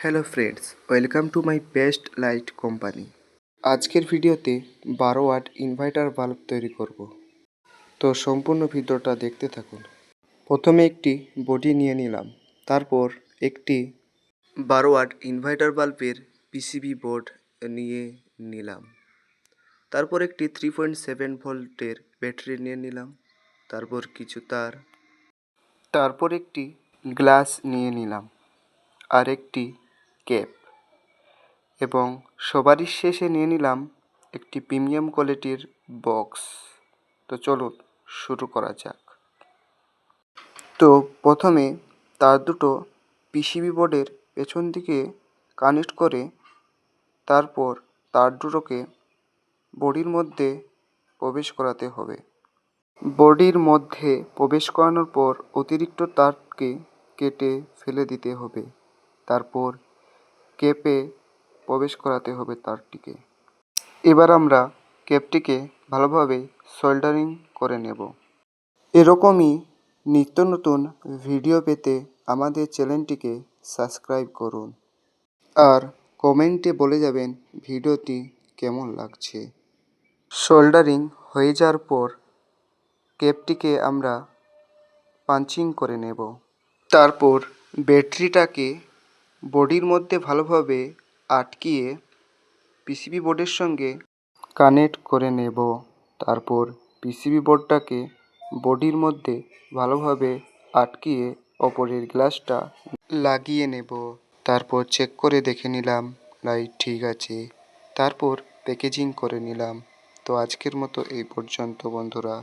Hello friends, welcome to my best light company. আজকের ভিডিওতে 12 watt inverter bulb তৈরি করব। তো সম্পূর্ণ ভিডিওটা দেখতে থাকুন। প্রথমে একটি বডি নিয়ে নিলাম, তারপর একটি 12 ওয়াট ইনভার্টার বাল্বের পিসিবি বোর্ড নিয়ে নিলাম, তারপর একটি 3.7 ভোল্টের ব্যাটারি নিয়ে নিলাম, তারপর কিছু তার, তারপর একটি গ্লাস নিয়ে নিলাম আর একটি ক্যাপ, এবং সবারই শেষে নিয়ে নিলাম একটি প্রিমিয়াম কোয়ালিটির বক্স। তো চলুন শুরু করা যাক। তো প্রথমে তার দুটো পিসিবি বোর্ডের পেছন দিকে কানেক্ট করে তারপর তার দুটোকে বডির মধ্যে প্রবেশ করাতে হবে। বডির মধ্যে প্রবেশ করানোর পর অতিরিক্ত তারকে কেটে ফেলে দিতে হবে, তারপর কেপে প্রবেশ করাতে হবে তারটিকে। এবার আমরা কেপটিকে ভালোভাবে সোল্ডারিং করে নেব। এরকমই নিত্য নতুন ভিডিও পেতে আমাদের চ্যানেলটিকে সাবস্ক্রাইব করুন আর কমেন্টে বলে যাবেন ভিডিওটি কেমন লাগছে। সোল্ডারিং হয়ে যাওয়ার পর কেপটিকে আমরা পাঞ্চিং করে নেব। তারপর ব্যাটারিটাকে বডির মধ্যে ভালোভাবে আটকিয়ে পিসিবি বোর্ডের সঙ্গে কানেক্ট করে নেব। তারপর পিসিবি বোর্ডটাকে বডির মধ্যে ভালোভাবে আটকিয়ে ওপরের গ্লাসটা লাগিয়ে নেব। তারপর চেক করে দেখে নিলাম লাইট ঠিক আছে, তারপর প্যাকেজিং করে নিলাম। তো আজকের মতো এই পর্যন্ত বন্ধুরা।